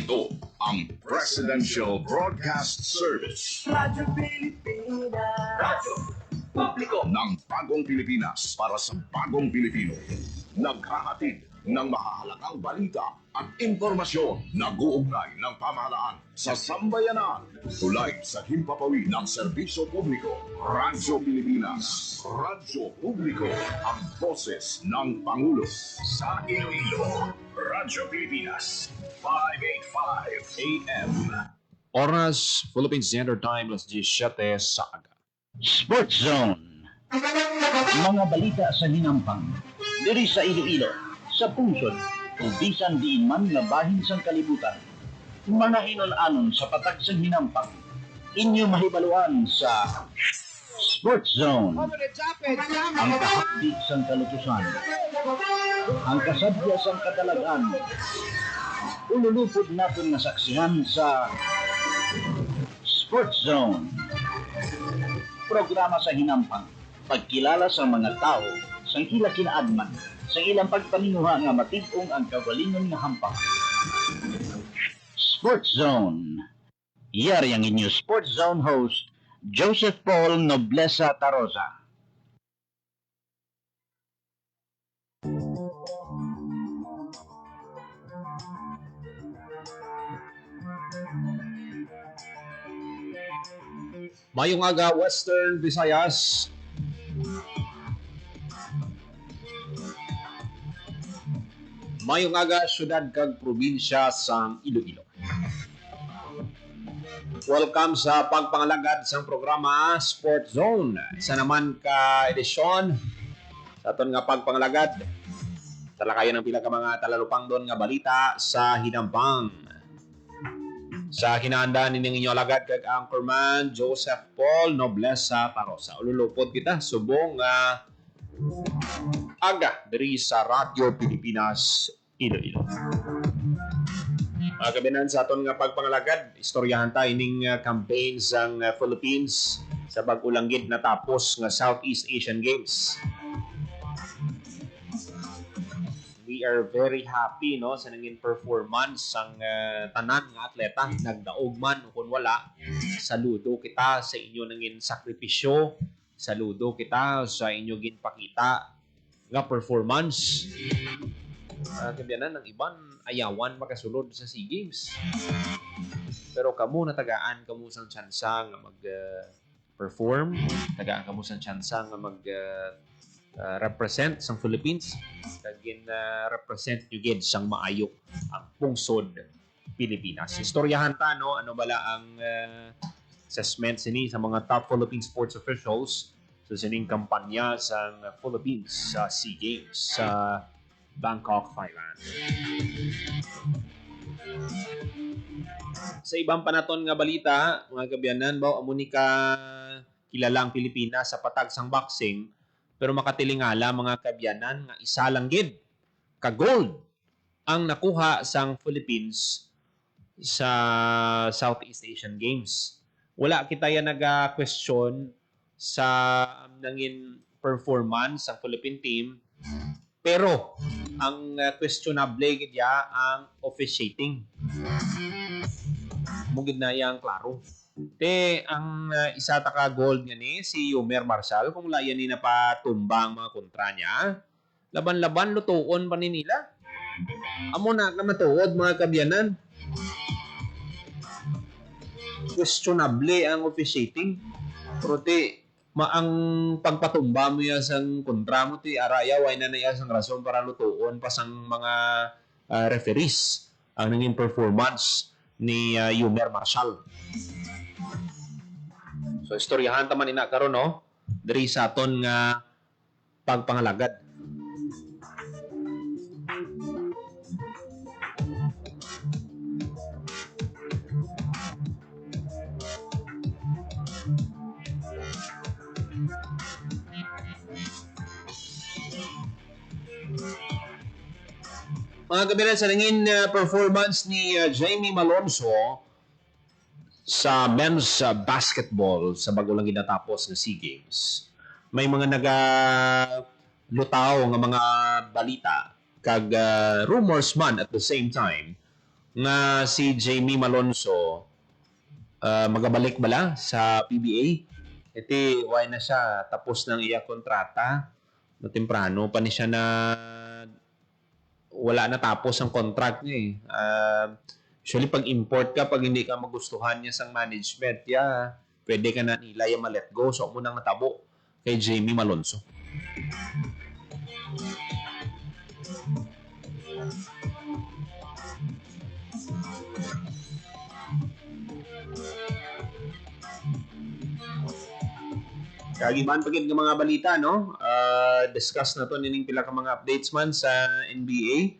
Ito ang Presidential Broadcast Service. Radyo Pilipinas. Radyo Publiko Ng bagong Pilipinas para sa bagong Pilipino. Naghahatid ng mahahalagang balita at impormasyon na guugnay ng pamahalaan sa sambayanan. Tulay sa himpapawid ng serbisyo publiko. Radyo Pilipinas. Radyo Publiko. Ang boses ng Pangulo. Sa Iloilo, Radyo Pilipinas. 585 AM. Oras, Philippine Standard Time, alas 17 sa aga. Sports Zone. Mga balita sa hinampang. Diri sa Iloilo, sa pungsod, ubisan diin man nga bahin sang kalibutan. Mga hinon-anon sa patag sa hinampang. Inyo mahibaluan sa Sports Zone. Ang kahapdi sang kalutusan. Ang kasadya sang katalagan. Ululupod natin na saksihan sa Sports Zone. Programa sa hinampang, pagkilala sa mga tao, sa ila kinaadman, sa ilang pagpaninguha nga matibong ang kagalingon nga hampang. Sports Zone. Yari ang inyo Sports Zone host, Joseph Paul Noblesa Tarosa. Mayong aga, Western Visayas. Mayong aga, syudad kag probinsya sa Iloilo. Welcome sa pagpangalagad sa programa Sports Zone. Isa naman ka edisyon sa aton nga pagpangalagad. Talakayan ng pila ka mga talalupang doon nga balita sa hinampang. Sa hinahanda nining inyo alagad kag Anchorman Joseph Paul Noblesa Tarosa. Ululupod kita subong aga diri sa Radyo Pilipinas Iloilo. Mga kabinan sa aton nga pagpangalagad, istoryahan ta ining campaign sang Philippines sa bag-ulanggid natapos nga Southeast Asian Games. We are very happy no sa nanging performance sang tanan nga atleta. Nagdaog man o kung wala, saludo kita sa inyo nanging sakripisyo, saludo kita sa inyo ginpakita nga performance. Kabiyanan ng iban ayawan makasulod sa SEA Games, pero kamo natagaan kamo sang tsansa nga mag-perform, tagaan kamo sang tsansa nga mag represent sang Philippines, kagin represent you gid sang maayo ang pungsod Pilipinas. Istoryahan ta no ano bala ang assessment sini sa mga top Philippine sports officials sa sining kampanya sang Philippines sa SEA Games sa Bangkok, Thailand. Sa ibang panaton nga balita, mga kabyanan, amo ni ka kilalang Pilipinas sa patag sang boxing, pero makatilingala mga kabyanan nga isa lang gid ka gold ang nakuha sang Philippines sa Southeast Asian Games. Wala kita yan naga-question sa nangin performance sa Philippine team, pero ang questionable gid ya ang officiating. Mugid na yang klaro. Ang isa ta ka gold nga ni si Yumer Marshall, kung layan ni napatumbang mga kontra niya, laban-laban lutuon pa ni nila. Amo na matuod mga kabyanan. Questionable ang officiating. Pero ang pagpatumba mo ya sang kontra mo araya way na naya sang rason para lutuon pa sang mga referees ang naging performance ni Yumer Marshall. So istoryahan ta man ina karon no diri sa aton nga pagpangalagad. Mga kabilan sa nangin performance ni Jamie Malonzo sa men's basketball sa bago lang ginatapos ng SEA Games. May mga lutaw nga mga balita kag rumors man at the same time nga si Jamie Malonzo magabalik bala sa PBA. Iti why na siya tapos ng iya kontrata. No temprano pa ni siya na wala na tapos ang contract niya eh. Usually pag import ka, pag hindi ka magustuhan niya sang management, pwede ka na nila yung ma-let go. So mo nang natabo kay Jamie Malonzo. Kagiban pagid ng mga balita, no? Discuss na to nining pila ka mga updates man sa NBA.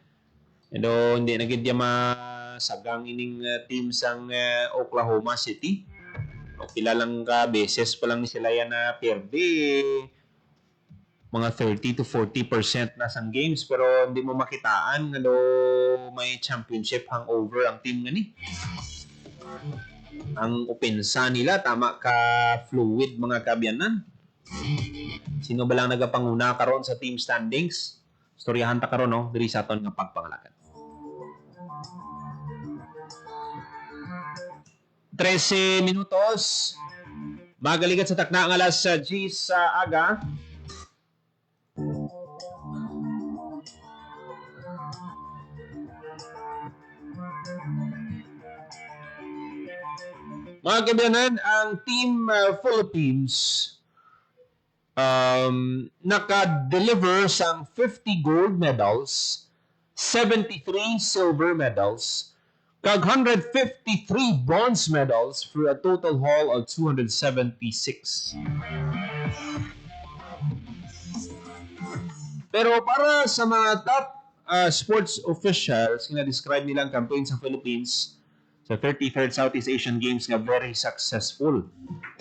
Pero hindi na gid masagang ining team sang Oklahoma City. O pila lang ka beses pa lang ni sila yan na perde. Mga 30 to 40% na sang games pero hindi mo makitaan nga may championship hangover ang team ngani. Ang opensa nila tama ka fluid mga kabyanan. Sino ba lang nagapanguna karon sa team standings? Storyahan ta karon no diri sa aton nga pagpangalakan. 13 minutos. Magaligat sa takna ang alas 10 sa aga. Mga kabyanan, ang Team Philippines naka-deliver sang 50 gold medals, 73 silver medals, kag 153 bronze medals for a total haul of 276. Pero para sa mga top sports officials, na-describe nilang campaign sa Philippines sa 33rd Southeast Asian Games nga very successful.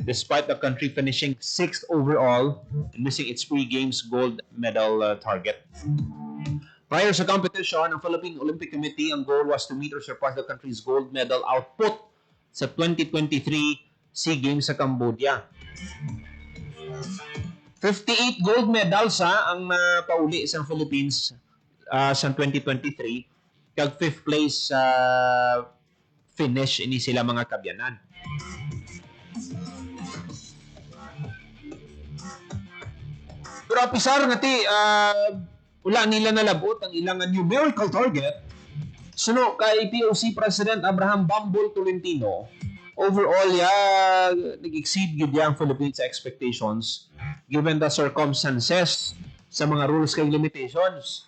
Despite the country finishing 6th overall and missing its pre-games gold medal target. Prior sa competition, ang Philippine Olympic Committee, ang goal was to meet or surpass the country's gold medal output sa 2023 SEA Games sa Cambodia. 58 gold medals ang pauli sa Philippines sa 2023. Kag 5th place sa finish ini sila mga kabyanan. Pero apisar nga ti wala nila nalabot ang ilang numerical target. Suno kay POC President Abraham Bambol Tolentino, overall nag-exceed gid ang Philippines expectations given the circumstances sa mga rules kay limitations.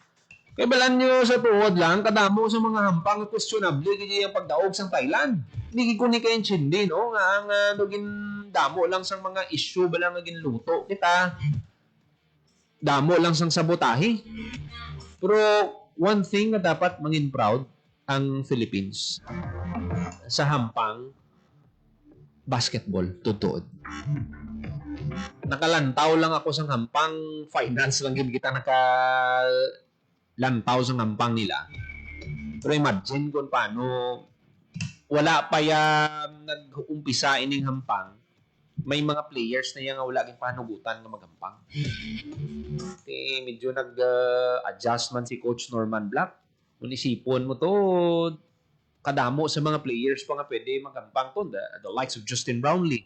Kaya balan nyo sa tuhod lang, kadamo sa mga hampang questionable kaya yung pagdaog sa Thailand. Hindi ko ni kayo chindi, no? Nga ang naging damo lang sa mga issue ba lang naging luto. Kita, damo lang sang sabotahe. Pero one thing na dapat mangin proud ang Philippines sa hampang basketball, tutuod. Nakalantaw lang ako sa hampang finals lang kita lantaw sa hampang nila. Pero imagine kung paano wala pa yan nag-umpisa ining hampang, may mga players na yan nga wala kang panugutan na maghampang. Medyo nag-adjust man si Coach Norman Black. Kung isipon mo to, kadamo sa mga players pa nga pwede maghampang to. The likes of Justin Brownlee.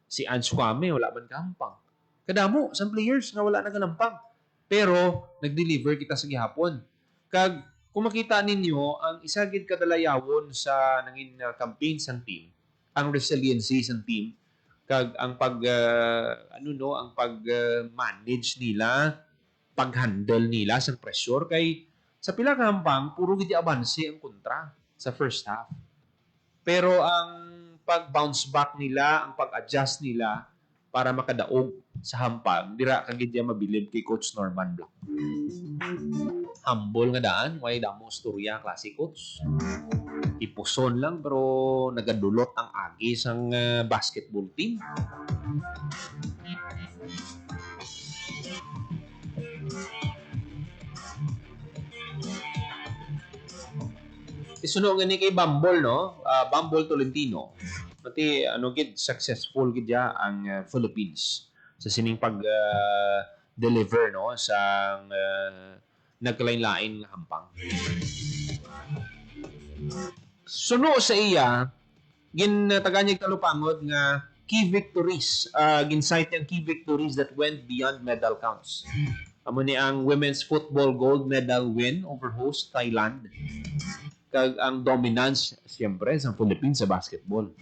Si Ange Kwame, wala man kahampang. Kadamo sa players nga wala naghampang. Pero, nag-deliver kita sa gihapon. Kag, kung makita ninyo, ang isagid kadalayawon sa nangin campaign sa team, ang resiliency sa team, kag ang pag-manage nila, pag-handle nila sa pressure, kay sa pila ka hampang, puro gidi abanse ang kontra sa first half. Pero ang pag-bounce back nila, ang pag-adjust nila, para makadaog sa hampang, dira kagid dia mabilib kay Coach Norman Black. Humble nga daan, way damo storya klase coach. Ipuson lang pero nagadulot ang agi sang basketball team. Isuno nga ni kay Bambol, no? Bambol Tolentino. Pati gid successful gid ang Philippines sa sining pag deliver no sa nagkalain-lain nga hampang. Suno sa iya, ginataganyag talupangod nga key victories, gincite ang key victories that went beyond medal counts. Amo ni ang women's football gold medal win over host Thailand. Kag ang dominance, siyempre, sa Philippines sa basketball.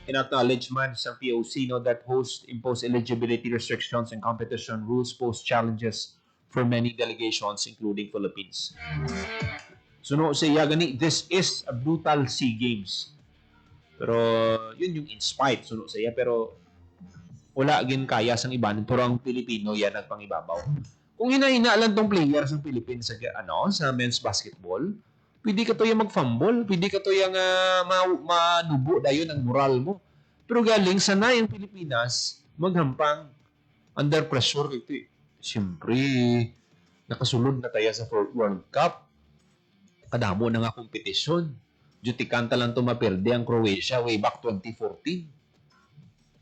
In-acknowledge man sa POC no, that host imposed eligibility restrictions and competition rules pose challenges for many delegations, including Philippines. Suno sa iya gani, this is a brutal SEA Games. Pero yun yung in spite, suno sa iya. Pero wala gin kaya sang iban, pero ang Pilipino yan nagpangibabaw. Kung hina-hina lang tong players ng Philippines sa sa men's basketball, pwede ka to yung mag-fumble, pwede ka to yung manubo dayon ang moral mo. Pero galing sanay ang Pilipinas maghampang under pressure ito. Siyempre, nakasulod na tayo sa World Cup. Kadamo na nga kompetisyon. Jutikanta lang to maperde ang Croatia way back 2014.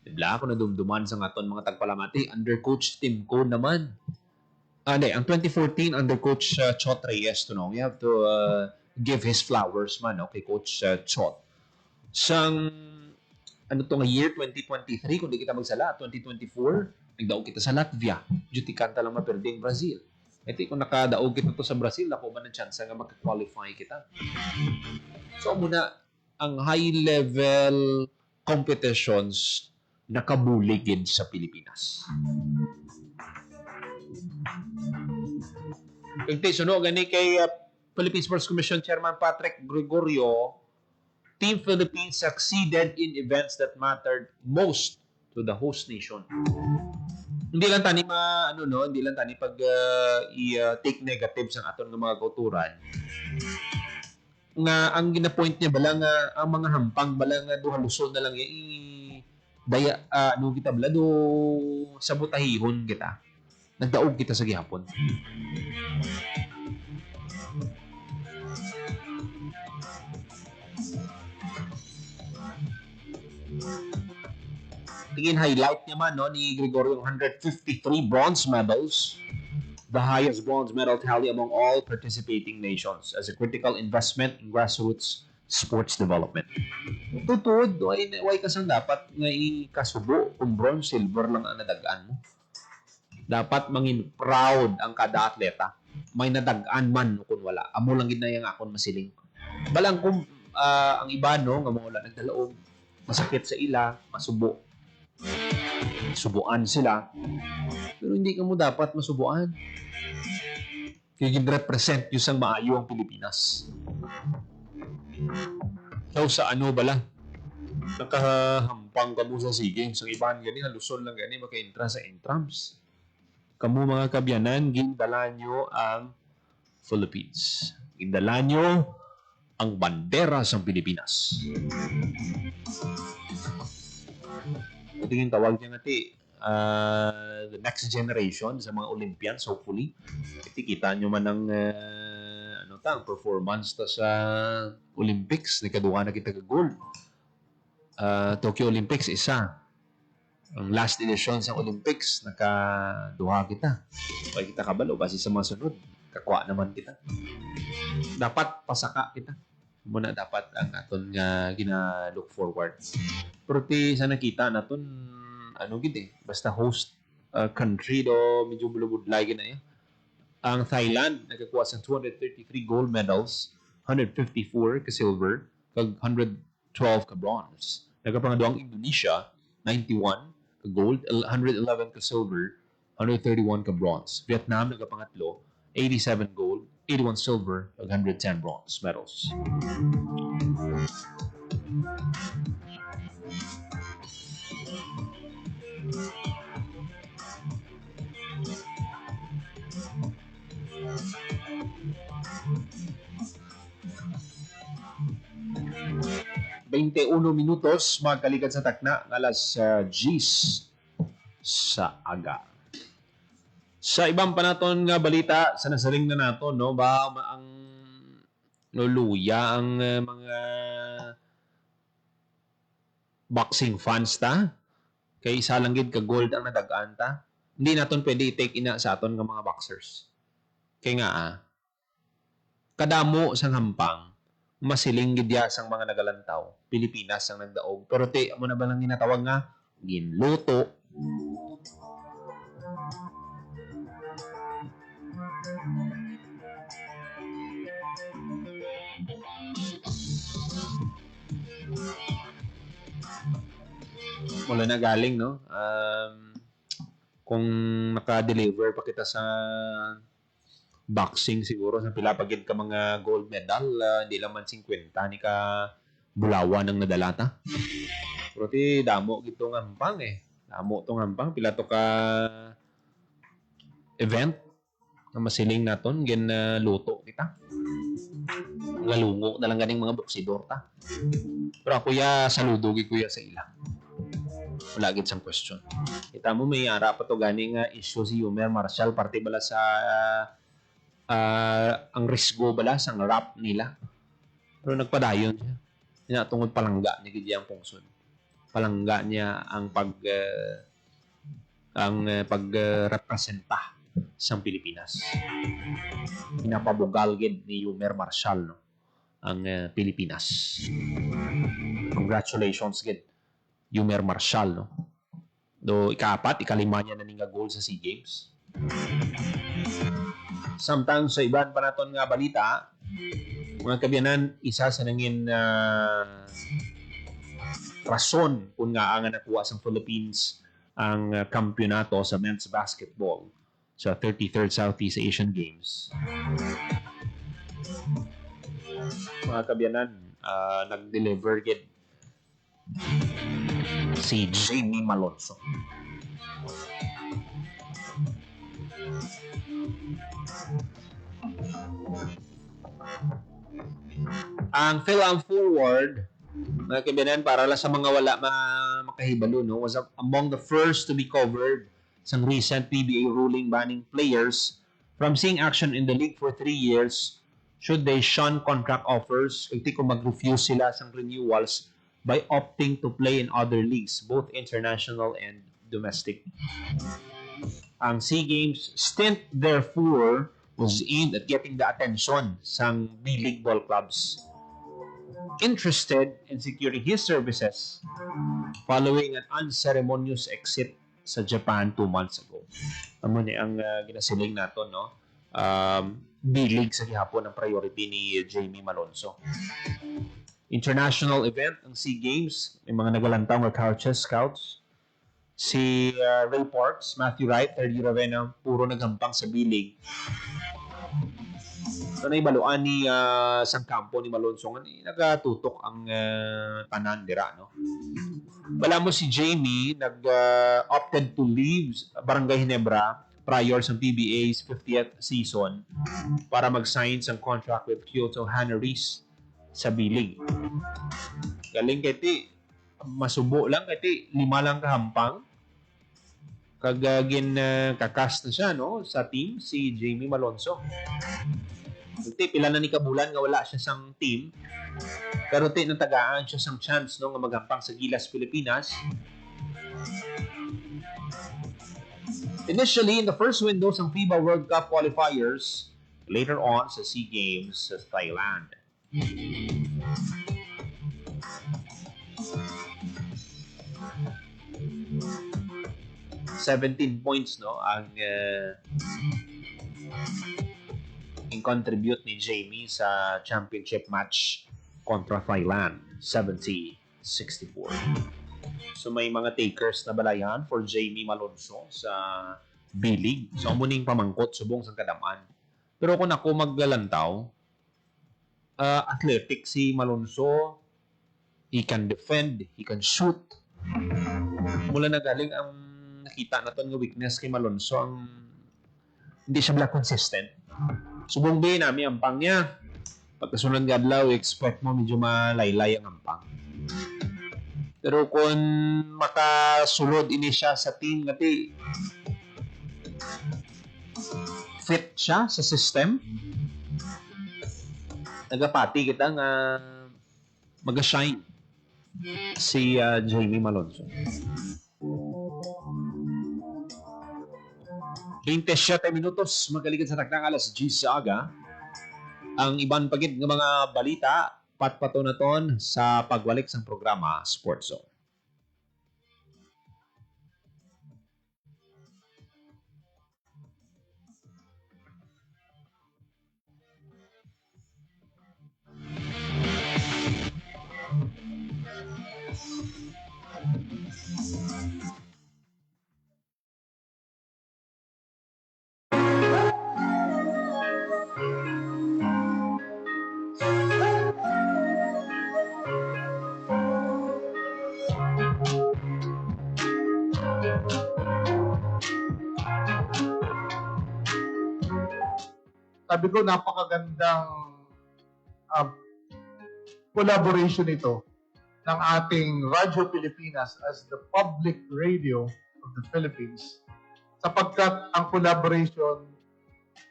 Dibla ako na dumduman sa ngaton mga tagpalamati under coach Tim Cone naman. Ang 2014 under coach Chot Reyes to know. You have to give his flowers man kay coach Chot. Sang ano to nga year 2023 kung di kita magsala 2024 nagdaog kita sa Latvia. Jutikanta lang maperde ang Brazil. Ito kung nakadaog kita to sa Brazil, ako man ang chance nga magka-qualify kita. So muna ang high level competitions nakabuligid sa Pilipinas. Kung suno gani kay Philippine Sports Commission Chairman Patrick Gregorio, Team Philippines succeeded in events that mattered most to the host nation. Hindi lang tani hindi lang tani pag i-take negative sa aton ng mga kauturan. Nga ang gina-point niya bala nga ang mga hampang bala nga duha Luzon na lang daya kita bala do sabotahihon kita. Nagdaog kita sa gihapon. Tingin highlight niya man ni Gregorio 153 bronze medals, the highest bronze medal tally among all participating nations as a critical investment in grassroots sports development. Tutod, way kasang dapat nga ikasubo kung bronze, silver lang ang nadagaan mo. Dapat mangin proud ang kada atleta. May nadagaan man kung wala. Amo lang ginayang akon masiling. Balang kung ang iba nga wala nagdalaog, masakit sa ila, masubo. Subuan sila. Pero hindi ka mo dapat masubuan. Kaya represent yung sang maayo ang Pilipinas. So sa ano bala? Nakahampang ka mo sa SEA Games. Ang iban gani, haluson lang gani, maka-intra sa intrams. Kamu mga kabyanan, gindala nyo ang Philippines. Gindala nyo ang bandera sa Pilipinas. Ito yung tawag niya the next generation sa mga Olympians, hopefully. Iti kita nyo man ang performance ta sa Olympics. Nikaduha na kita ka-gold. Tokyo Olympics, isa. Ang last edition sa Olympics, nakaduha kita. Pag kita kabalo, basi sa mga sunod, kakwa naman kita. Dapat pasaka kita. Muna dapat ang aton nga gina-look forward. Pero sa nakita naton, basta host country do, medyo bulubudlay gina Ang Thailand, nakakuha sa 233 gold medals, 154 ka silver, kag 112 ka bronze. Nagkapangaduang Indonesia, 91 ka gold, 111 ka silver, 131 ka bronze. Vietnam nagkapangatlo, 87 gold, 81 silver, kag 110 bronze medals. Minutos magkalikan sa takna alas 10 sa aga. Sa ibang panaton nga balita sa nasaling na nato ba ang luluya ang mga boxing fans ta kay isa lang gid ka gold ang nadagaan ta. Hindi naton pwede i-take ina sa aton nga mga boxers. Kay nga kadamo sang hampang, masiling gidya sang mga nagalantaw. Pilipinas ang nagdaog. Pero mo na ba lang ginatawag nga? Ginluto. Wala na galing, no? Kung naka-deliver pa kita sa boxing siguro sa pilapagid ka mga gold medal, hindi lang man 50 ni ka bulawan ng nadalata. Pero ti damo gito nga hampang eh. Damo tong hampang pila to ka event na masiling naton gin luto kita. Galungo na lang ganing mga boksidor ta. Pero ako ya saludo gi kuya sa ila. Wala gid sang question. Kita mo may ara pa to ganing issue si Yumer Marshall parte bala sa ang risgo bala sang rap nila. Pero nagpadayon siya. Inatungod palangga ni gid ang pungsod. Palangga niya ang pagrepresenta sa Pilipinas. Pinapabugal gid ni Yumer Marshall no ang Pilipinas. Congratulations gid Yumer Marshall no. Do ika-4, ika-5 niya na nga goal sa SEA Games. Sometimes sa iban pa naton nga balita, mga kabyanan, isa sa nangin rason kung nga ang nakuha sa Philippines ang kampyonato sa men's basketball sa 33rd Southeast Asian Games. Mga kabyanan, nag-deliver gid si Jamie Malonzo. Ang fill-up forward, mga kaibigan, para lang sa mga wala makahibalo, no, was among the first to be covered sa recent PBA ruling banning players from seeing action in the league for 3 years should they shun contract offers kaya kung mag-refuse sila sa renewals by opting to play in other leagues, both international and domestic. Ang SEA Games stint, therefore, was aimed at getting the attention ng B-League ball clubs interested in securing his services following an unceremonious exit sa Japan 2 months ago. Amo ni ang ginasiling nato, no? B-League sa gihapon ang priority ni Jamie Malonzo. International event ang SEA Games, may mga nagalantaw nga coaches, scouts. Si Ray Parks, Matthew Wright, Terry Ravena, puro naghampang sa B-League. So naibaluan ni sang kampo ni Malonzo nga nagatutok ang tanan dira, no. Bala mo si Jamie opted to leave Barangay Ginebra prior sa PBA's 50th season para mag-sign sang contract with Kyoto Hanneries sa B-League. Galing kay ti masubo lang kay ti 5 lang kahampang kagagin kakast na siya, no, sa team si Jamie Malonzo. Ti pila na ni kabulan nga wala siya sang team. Pero ti natagaan siya sang chance, no, nga maghampang sa Gilas Pilipinas. Initially in the first window sang FIBA World Cup qualifiers, later on sa SEA Games sa Thailand. 17 points, no, ang contribute ni Jamie sa championship match kontra Thailand, 70-64. So may mga takers na balayan for Jamie Malonzo sa B-League. So muning pamangkot subong sa kadaman. Pero kung ako maglalantaw, athletic si Malonzo, he can defend, he can shoot. Mula na galing ang nakita natin nga weakness kay Malonzo, ang hindi siya bala consistent. Subong ba namin ang pang niya. Pagkasunod nga adlaw, expect mo medyo malaylay ang ampang. Pero kung makasulod ini siya sa team ngati fit siya sa system, nagapati kita nga mag-shine si Jamie Malonzo. 27 minutos magaligid sa takdang alas 10 sa aga. ang iban pagid nga mga balita patpatunaton sa pagbalik sa programa Sports Zone. Sabi ko, napakagandang uh, collaboration ito ng ating Radyo Pilipinas as the public radio of the Philippines, sapagkat ang collaboration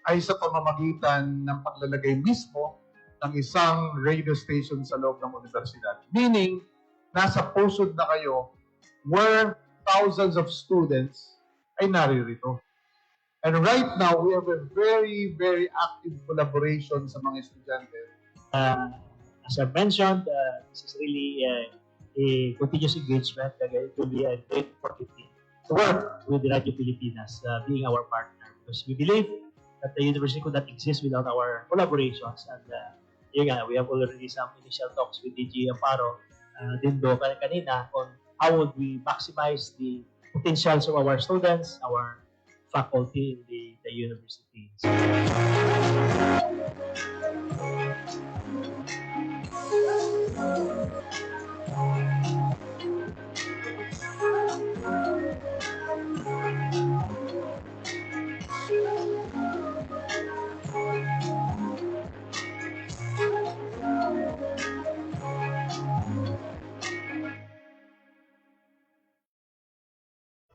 ay sa pamamagitan ng paglalagay mismo ng isang radio station sa loob ng universidad. Meaning, nasa pusod na kayo where thousands of students ay naririto. And right now, we have a very, very active collaboration sa mga estudyante. As I've mentioned, this is really a continuous engagement. It will be a great opportunity to work with the Radio Pilipinas, being our partner. Because we believe that the university could not exist without our collaborations. And we have already some initial talks with DG Amparo, Dindo kanina, on how would we maximize the potentials of our students, our faculty in the university.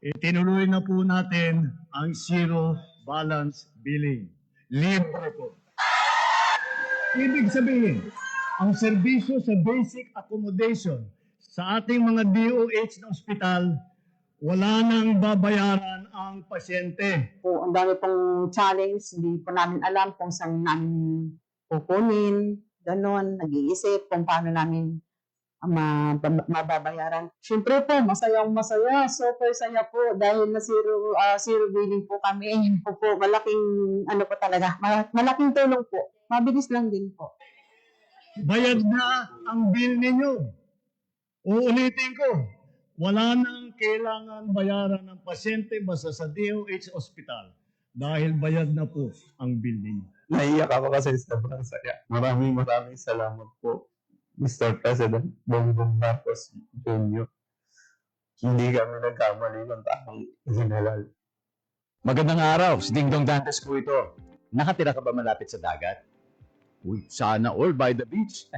Itinuloy na po natin ang zero balance billing. Libre po. Ibig sabihin, ang serbisyo sa basic accommodation sa ating mga DOH na ospital, wala nang babayaran ang pasyente. Po, ang dami pong challenge, hindi po namin alam kung saan namin kukunin, ganon, nag-iisip kung paano namin mababayaran. Siyempre po, masayang masaya, super saya po dahil na zero billing po kami. Yun po malaking, po talaga, malaking tulong po. Mabilis lang din po. Bayad na ang bill ninyo. Uulitin ko, wala nang kailangan bayaran ng pasyente basta sa DOH Hospital dahil bayad na po ang bill ninyo. Naiyak ako kasi sobrang saya. Maraming salamat po, Mr. President Bongbong Marcos Jr. Hindi kami nagkamali ng tamang general. Magandang araw, si Dingdong Dantes po ito. Nakatira ka ba malapit sa dagat? Uy, sana all by the beach.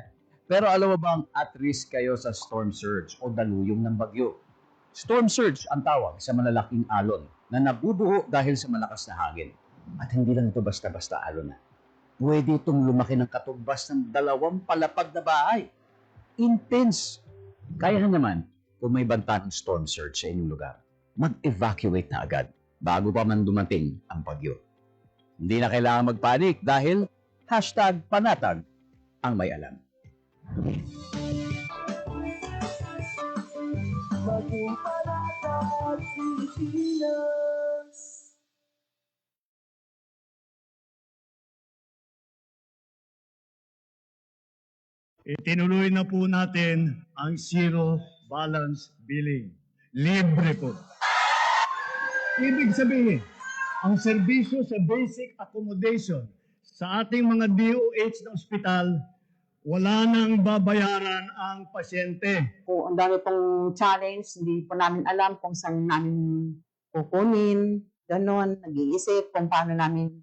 Pero alam mo bang at risk kayo sa storm surge o daluyong ng bagyo? Storm surge ang tawag sa malalaking alon na nabubuho dahil sa malakas na hangin. At hindi lang ito basta-basta alon na. Pwede itong lumaki ng katumbas ng 2 palapag na bahay. Intense. Kaya naman, kung may banta ng storm surge sa inyong lugar, mag-evacuate na agad bago pa man dumating ang bagyo. Hindi na kailangan magpanik dahil #panatag ang may alam. Maging panatag Pilipinas. Itinuloy na po natin ang zero balance billing. Libre po. Ibig sabihin, ang serbisyo sa basic accommodation sa ating mga DOH na ospital, wala nang babayaran ang pasyente. Po, ang dami pong challenge, hindi po namin alam kung saan namin kukunin, ganon, nag-iisip kung paano namin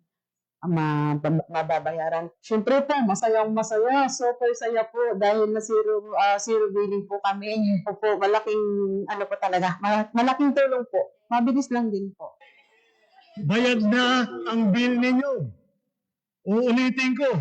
mababayaran. Siyempre po, masayang masaya, super saya po dahil na zero billing po kami. Yun po malaking, po talaga, malaking tulong po. Mabilis lang din po. Bayad na ang bill ninyo. Uulitin ko,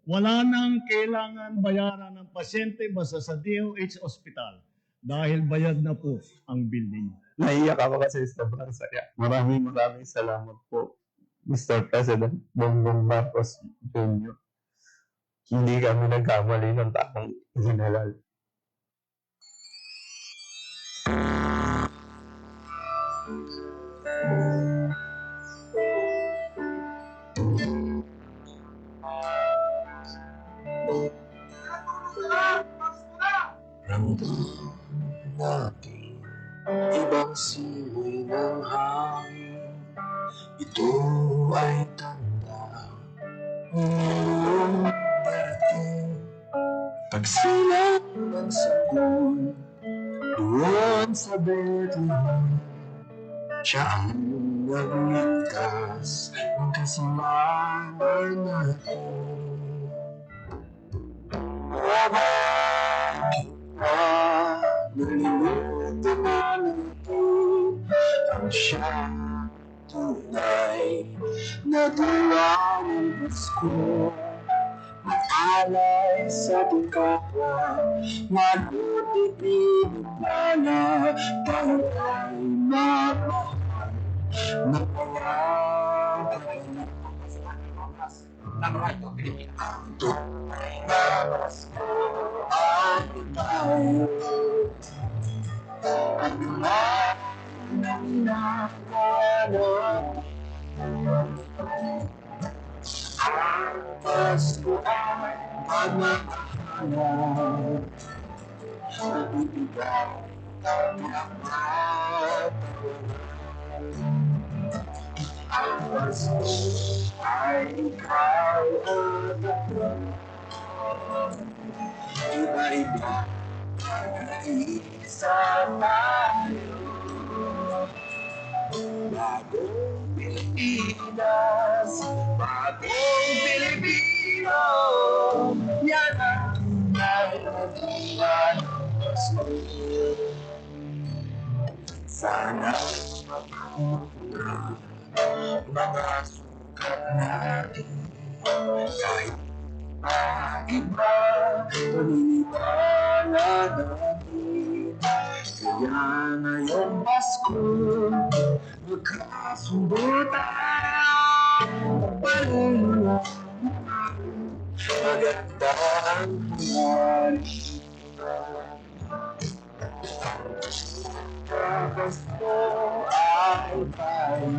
wala nang kailangan bayaran ng pasyente basta sa DOH Hospital dahil bayad na po ang bill ninyo. Naiyak ako kasi sobrang saya. Maraming salamat po, Mr. President Bongbong Marcos Jr. Hindi kami nagkamali ng taong isinalal. Ramdam natin ibang simoy ng hangin. Ito ay tanda ng darating. Pagsilang ng sanggol doon sa Bethlehem, siya ang nagligtas ng kasalanan natin. Nalimutan na natin ang siyang tunay na diwa ng Pasko. Mag-alay sa ating kapwa, ngunit ipinagmana, tayo ay magmahal na walang kailangan. Ang tunay na Pasko ay tayo. At naman ang nakakano, ang Pasko ay pagmamahalan. At ibigay ang mga ang Pasko ay ikaw at ako. Iba-iba isa tayo. Bagong Pilipinas, bagong Pilipino, yan ang tunay na diwa ng Pasko. Sana magkakita mga sukat natin, kahit iba paniniwala natin. Kaya ngayong Pasko, magkasundo tayo, paluluwa maganda ang buwan. Ang Pasko ay tayo.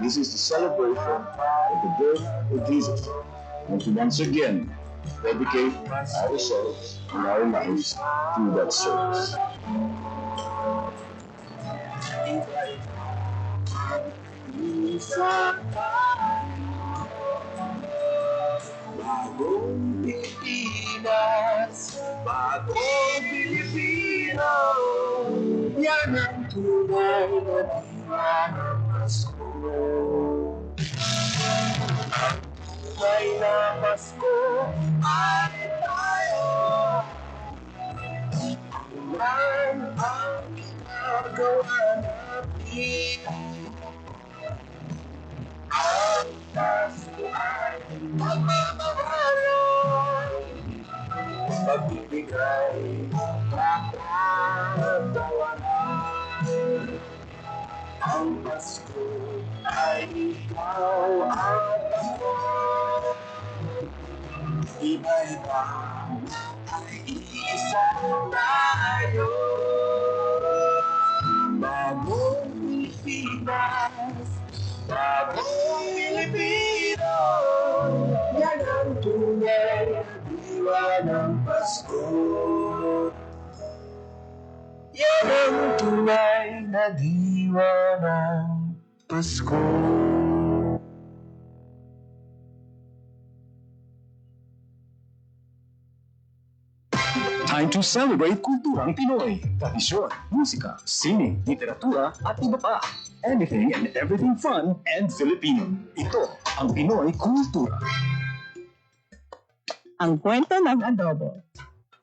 This is the celebration of the birth of Jesus, and to once again dedicate ourselves and our lives to that service. Bagong Pilipinas, bagong Pilipino, yan ang tunay na diwa ng Pasko. Ang tunay na Pasko ay tayo. Yan ang ginagawa natin. Ang Pasko ay pagmamahalan, pagbibigay, pagkatawanan. Ang Pasko ay ikaw at ako. Iba-iba ay isang tayo. Bagong Pilipinas, bagong Pilipino, yan ang tunay na diwa ng Pasko. Yan ang tunay na diwa ng Pasko. Time to celebrate kulturang Pinoy. Tradisyon, musika, sining, literatura, at iba pa. Anything and everything fun and Filipino. Ito ang Pinoy Kultura. Ang kwento ng adobo.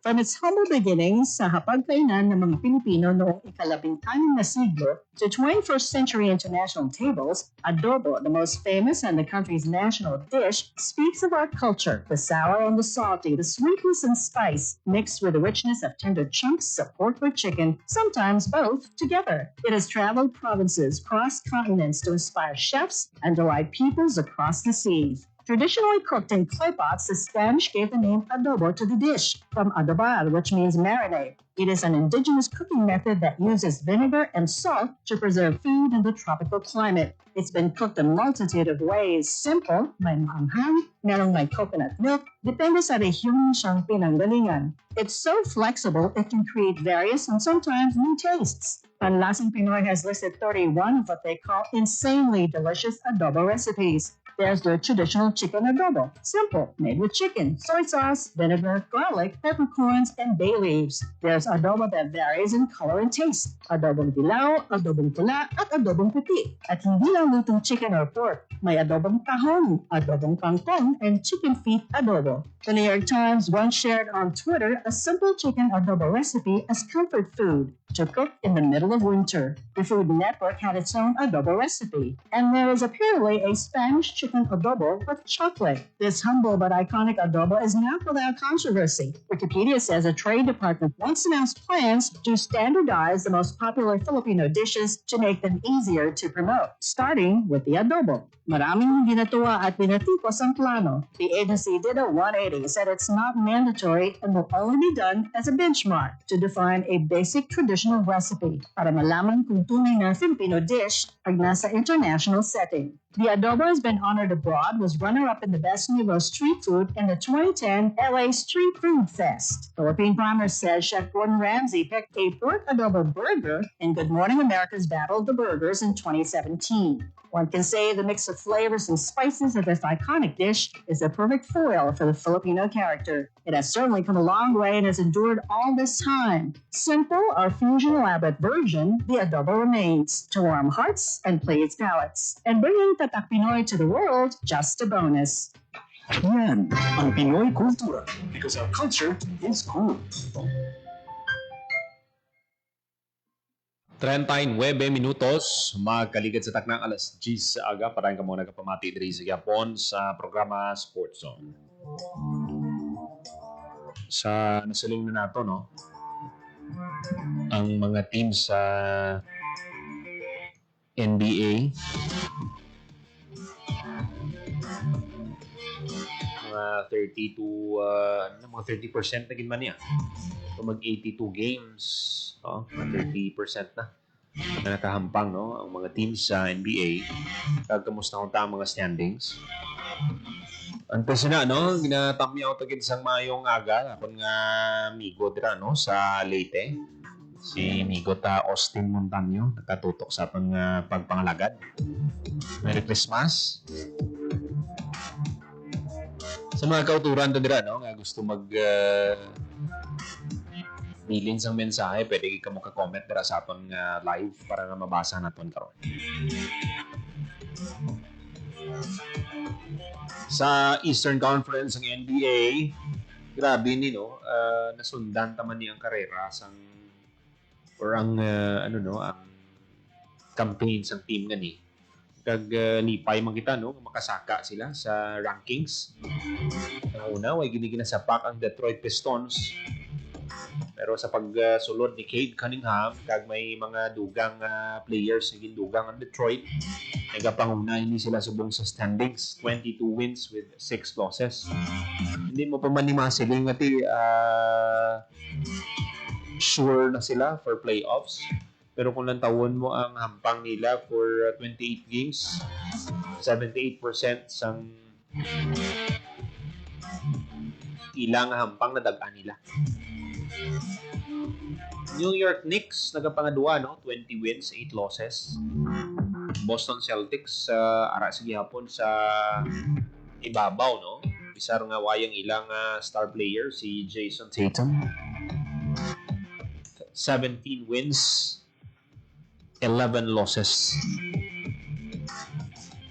From its humble beginnings sa hapagkainan ng mga Pilipino noong ika-16 na siglo to 21st century international tables, adobo, the most famous and the country's national dish, speaks of our culture, the sour and the salty, the sweetness and spice, mixed with the richness of tender chunks of pork or chicken, sometimes both together. It has traveled provinces, crossed continents to inspire chefs and delight peoples across the seas. Traditionally cooked in clay pots, the Spanish gave the name adobo to the dish, from adobar, which means marinade. It is an indigenous cooking method that uses vinegar and salt to preserve food in the tropical climate. It's been cooked a multitude of ways. Simple, may maanghang, merong may coconut milk, depende sa rehiyon siyang pinanggalingan. It's so flexible, it can create various and sometimes new tastes. Panlasang Pinoy has listed 31 of what they call insanely delicious adobo recipes. There's the traditional chicken adobo. Simple, made with chicken, soy sauce, vinegar, garlic, peppercorns, and bay leaves. There's adobo that varies in color and taste. Adobong dilaw, adobong pula, at adobong puti. At hindi lang lutong chicken or pork. May adobong tahong, adobong kangkong, and chicken feet adobo. The New York Times once shared on Twitter a simple chicken adobo recipe as comfort food to cook in the middle of winter. The Food Network had its own adobo recipe, and there is apparently a Spanish chicken adobo with chocolate. This humble but iconic adobo is not without controversy. Wikipedia says a trade department once announced plans to standardize the most popular Filipino dishes to make them easier to promote, starting with the adobo. Maraming hindi natuwa at binatikos ang plano. The agency did a 180, said it's not mandatory and will only be done as a benchmark to define a basic traditional recipe para malaman kung tunay na Filipino dish pag nasa international setting. The adobo has been honored abroad, was runner-up in the Best Nouveau Street Food in the 2010 LA Street Food Fest. Philippine Farmer says Chef Gordon Ramsay picked a pork adobo burger in Good Morning America's Battle of the Burgers in 2017. One can say the mix of flavors and spices of this iconic dish is a perfect foil for the Filipino character. It has certainly come a long way and has endured all this time. Simple, our fusion elaborate version, the adobo remains to warm hearts and please palates. And bringing Tatak Pinoy to the world, just a bonus. Yan ang Pinoy kultura because our culture is cool. 39 minutos, magkaligid sa taknang alas 10 sa aga. Parang ka muna kapamati diri sa Yapon sa programa Sports Zone. Sa nasiling na nato, no? Ang mga teams sa NBA, mga 30 to mga 30% na ginman niya. So mag-82 games, no? 30% na nakahampang, no? Ang mga teams sa NBA. Kamusta kung ang mga standings? Antes na, no? Ginatami ako tagid sang mayong aga. Ako nga migo dira, no? Sa Leyte. Si migo ta Austin Montaño. Nakatutok sa atong pagpangalagad. Merry Christmas. Sa mga kauturan ta dira, no? Nga gusto bilin sang mensahe, pwede ka mo ka-comment dira sa aton nga live para nga mabasa naton karon. Sa Eastern Conference ng NBA, grabe ni, no, nasundan taman ni ang karera sang or ang ang campaign sang team nga ni. Kag lipay man kita, no, makasaka sila sa rankings. Ang una, way ginasapak ang Detroit Pistons. Pero sa pagsulod ni Cade Cunningham, kag may mga dugang players na gindugang ang Detroit, nagapangunay ni sila subong sa standings, 22 wins with 6 losses. Hindi mo pa man ni masiling nga sure na sila for playoffs. Pero kung lantawon mo ang hampang nila for 28 games, 78% sang ilang hampang na dagaan nila. New York Knicks nagapangadua, no, 20 wins, 8 losses. Boston Celtics ara sa gihapon sa ibabaw, no. Bisar nga wayang ilang star player si Jason Tatum. 17 wins, 11 losses.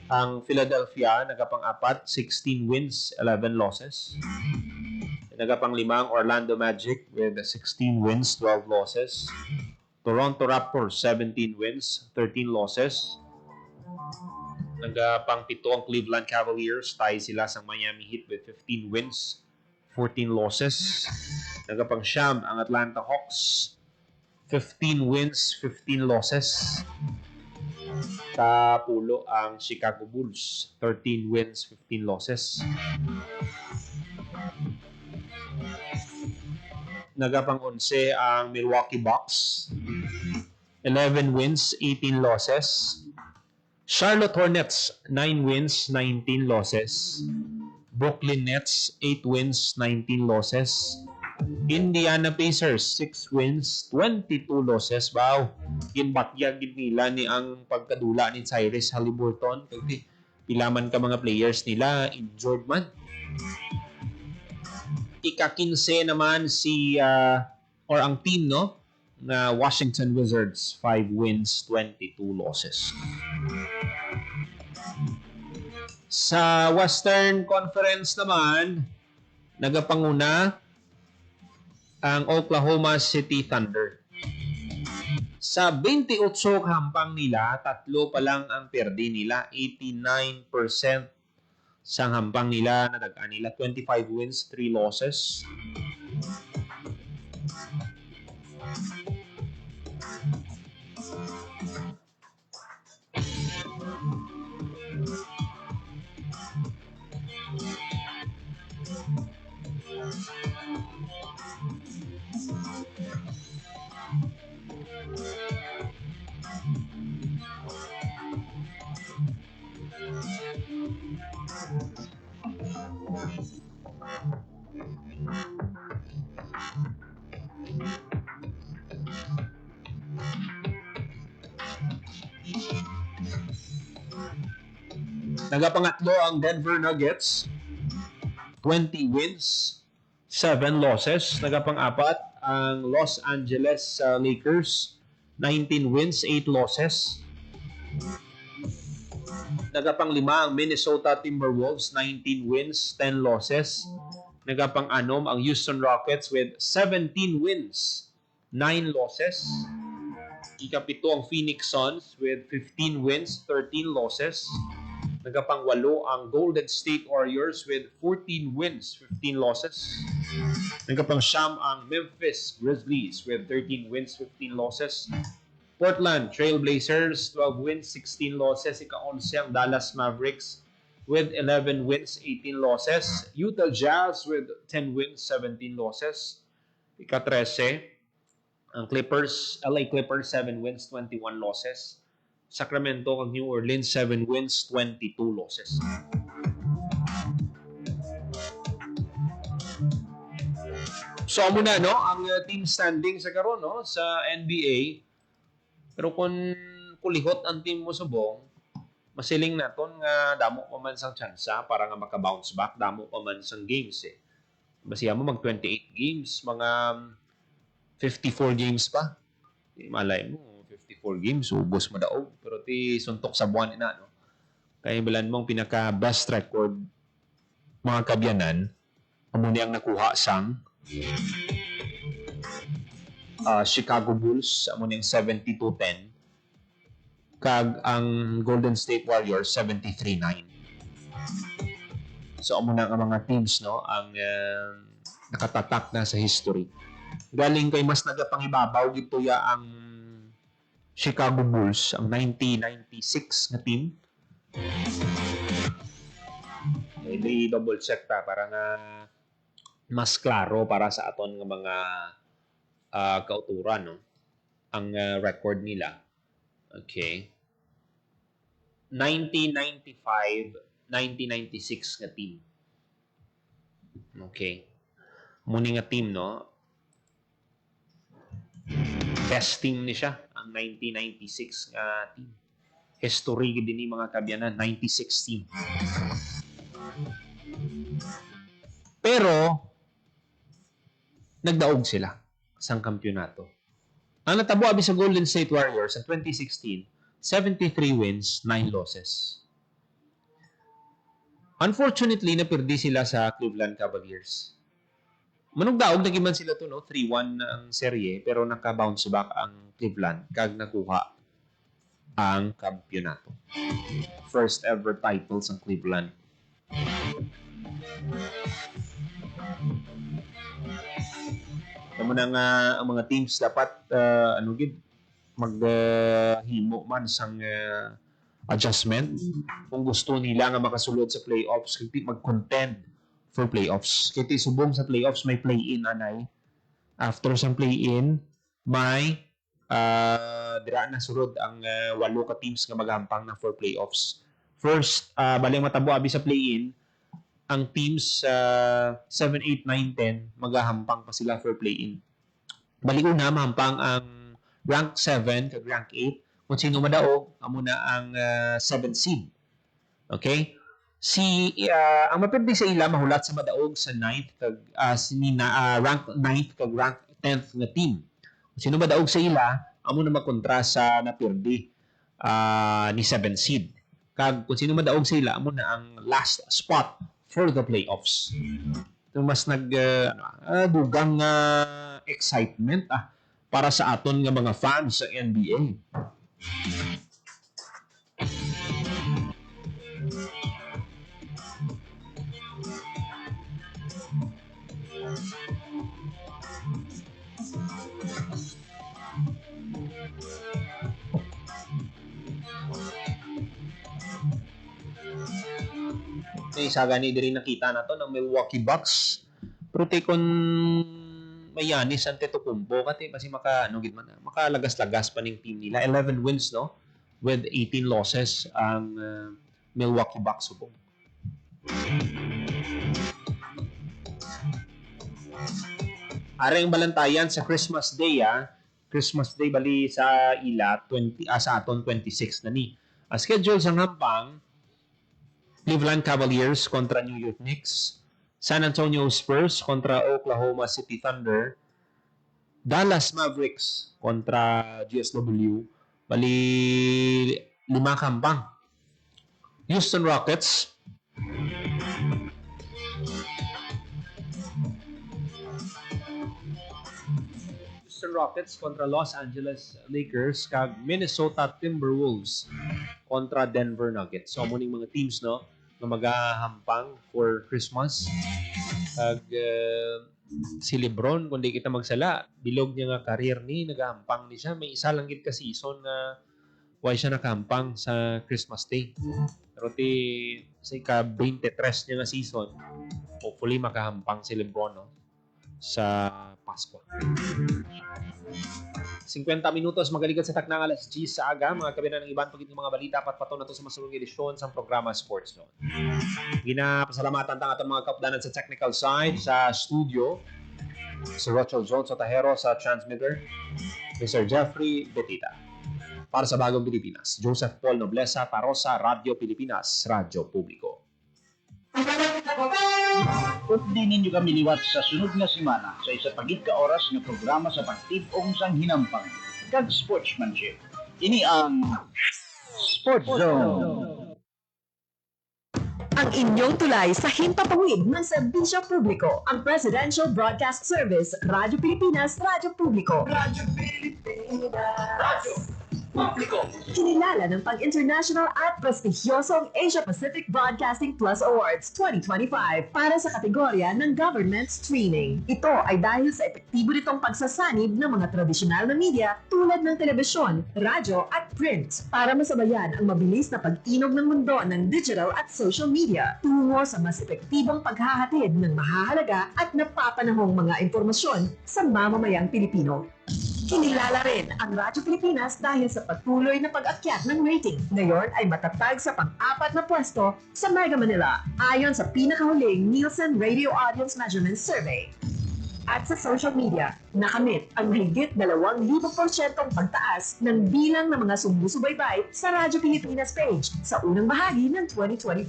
Ang Philadelphia nagapang-apat, 16 wins, 11 losses. Nagapang-lima ang Orlando Magic with 16 wins, 12 losses. Toronto Raptors, 17 wins, 13 losses. Nagapang-pito ang Cleveland Cavaliers. Tie sila sa Miami Heat with 15 wins, 14 losses. Nagapang-siyam ang Atlanta Hawks. 15 wins, 15 losses. Kapulo ang Chicago Bulls. 13 wins, 15 losses. Nagapang-11 ang Milwaukee Bucks. 11 wins, 18 losses. Charlotte Hornets, 9 wins, 19 losses. Brooklyn Nets, 8 wins, 19 losses. Indiana Pacers, 6 wins, 22 losses. Wow! Ginbatyagin nila ni ang pagkadula ni Cyrus Haliburton. Kasi pilaman ka mga players nila, injured man. Ika-15 naman or ang team, no? Na Washington Wizards, 5 wins, 22 losses. Sa Western Conference naman, nagapanguna ang Oklahoma City Thunder. Sa 28 hampang nila, 3 pa lang ang perdi nila. 89% sa hampang nila, nadagaan nila 25 wins, 3 losses. Nagapangatlo ang Denver Nuggets, 20 wins, 7 losses. Nagapang-apat ang Los Angeles Lakers, 19 wins, 8 losses. Nagapang-lima ang Minnesota Timberwolves, 19 wins, 10 losses. Nagapang-anom ang Houston Rockets with 17 wins, 9 losses. Ikapito ang Phoenix Suns with 15 wins, 13 losses. Nagapang-walo ang Golden State Warriors with 14 wins, 15 losses. Nagapang-siyam ang Memphis Grizzlies with 13 wins, 15 losses. Portland Trail Blazers, 12 wins, 16 losses. Ika-11 ang Dallas Mavericks with 11 wins, 18 losses. Utah Jazz with 10 wins, 17 losses. Ika-13 ang LA Clippers, 7 wins, 21 losses. Sacramento kag New Orleans, 7 wins, 22 losses. So amo na no ang team standing sa karon no sa NBA. Pero kung kulihot ang team mo subong, masiling naton nga damo pa man sang tsansa para nga maka-bounce back, damo pa man sang games eh. Basiya mo mag 28 games, mga 54 games pa. Malay mo 54 games, ubos mo daog. Pero ti suntok sa buwan ina, no? Kaya bilan mong pinaka-best record mga kabyanan, amo niyang nakuha sang Chicago Bulls, amo niyang 72-10. Kag ang Golden State Warriors, 73-9. So amo na ang mga teams, no? Ang nakatatak na sa history. Galing kay mas nagapangibabaw dito ya ang Chicago Bulls, ang 1996 na team. I-double check ta para nga mas klaro para sa aton nga mga kauturan, no? Ang record nila. Okay. 1995, 1996 nga team. Okay. Muni nga team, no? Best team ni siya, ang 1996 nga team. History din ni mga kabyanan, 96 team. Pero, nagdaog sila sa kampyonato. Ang natabo abi sa Golden State Warriors sa 2016, 73 wins, 9 losses. Unfortunately, napirdi sila sa Cleveland Cavaliers. Manong daog nagiman sila to, no? 3-1 na ang serye, pero naka-bounce back ang Cleveland kag nakuha ang kampyonato. First ever titles ang Cleveland. Tama na nga ang mga teams dapat maghimo man sang adjustment kung gusto nila nga makasulod sa playoffs, kaya mag-contend for playoffs. Kaya subong sa playoffs may play-in anay. After sa play-in, may dira na sulod ang 8 ka teams nga maghampang na for playoffs. First, baling matabo abi sa play-in, ang teams 7, 8, 9, 10 maghahampang pa sila for play-in. Bali una mahampang ang rank 7 kag rank 8. Kung sino madaog, amo na ang 7 seed. Okay? Ang mapirdi sa ila mahulat sa madaog sa 9th kag rank 9th kag rank 10th nga team. Kung sino madaog sa ila, amo na makontra sa napirdi ni 7 seed. Kag kung sino madaog sa ila, amo na ang last spot for the playoffs. Ito mas dugang excitement para sa aton nga mga fans sa NBA. Isa gani diri nakita na to ng Milwaukee Bucks. Pero kon may Giannis Antetokounmpo kati kasi makalagas-lagas pa ning team nila. 11 wins no with 18 losses ang Milwaukee Bucks subong. Aring balantayan sa Christmas Day Christmas Day bali sa ila 20 sa aton 26 na ni. Schedule sa ngampang Cleveland Cavaliers kontra New York Knicks, San Antonio Spurs kontra Oklahoma City Thunder, Dallas Mavericks kontra GSW, bali 5 kampang. Houston Rockets, kontra Los Angeles Lakers, kag Minnesota Timberwolves kontra Denver Nuggets. So muning mga teams no na maghahampang for Christmas. Kag si LeBron kundi kita magsala, bilog niya nga career ni nagahampang ni siya. May isa lang gid ka season na why siya nakahampang sa Christmas Day. Pero sa ika-23 niya nga season, hopefully makahampang si LeBron no sa Pasko. 50 minutos magaligat sa taknang alas 10 sa aga. Mga kabinan ng ibang pagiging mga balita patpato na to sa masulong edisyon sa programa Sports Zone. Ginapasalamatan tang atong mga kaupdanan sa technical side sa studio. Sir Rochel Jones Otahero sa transmitter. Mr. Jeffrey Betita. Para sa Bagong Pilipinas, Joseph Paul Noblesa Tarosa, Radio Pilipinas, Radyo Publiko. Kung di ninyo kami liwat sa sunod nga semana sa isa pagid ka oras nga programa sa pagtibong sang hinampang kag sportsmanship. Ini ang Sports Zone. Ang inyong tulay sa himpapawid ng serbisyo publiko, ang Presidential Broadcast Service, Radyo Pilipinas, Radyo Publiko. Radyo Pilipinas. Radyo Publiko. Kinilala ng pang-international at prestigyosong Asia Pacific Broadcasting Plus Awards 2025 para sa kategorya ng Government Streaming. Ito ay dahil sa epektibo nitong pagsasanib ng mga tradisyonal na media tulad ng telebisyon, radyo at print para masabayan ang mabilis na pag-inog ng mundo ng digital at social media tungo sa mas epektibong paghahatid ng mahahalaga at napapanahong mga impormasyon sa mamamayang Pilipino. Kinilala rin ang Radyo Pilipinas dahil sa patuloy na pag-akyat ng rating. Ngayon ay matatag sa pang-4 na pwesto sa Mega Manila ayon sa pinakahuling Nielsen Radio Audience Measurement Survey. At sa social media, Nakamit ang higit 2,000% pagtaas ng bilang ng mga sumusubaybay sa Radyo Pilipinas page sa unang bahagi ng 2025.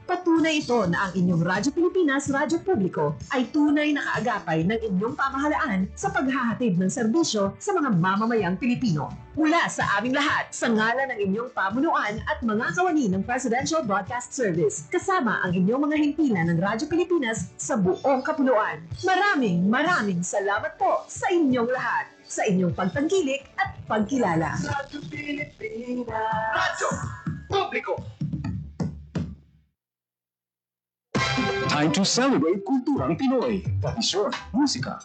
Patunay ito na ang inyong Radyo Pilipinas Radyo Publiko ay tunay na kaagapay ng inyong pamahalaan sa paghahatid ng serbisyo sa mga mamamayang Pilipino. Mula sa aming lahat, sa ngalan ng inyong pamunuan at mga kawani ng Presidential Broadcast Service, kasama ang inyong mga himpilan ng Radyo Pilipinas sa buong kapuluan. Maraming salamat po sa inyong lahat, sa inyong pagtangkilik at pagkilala. Radyo Pilipinas. Radyo Publiko. Time to celebrate kulturang Pinoy. Tradisyon, musika,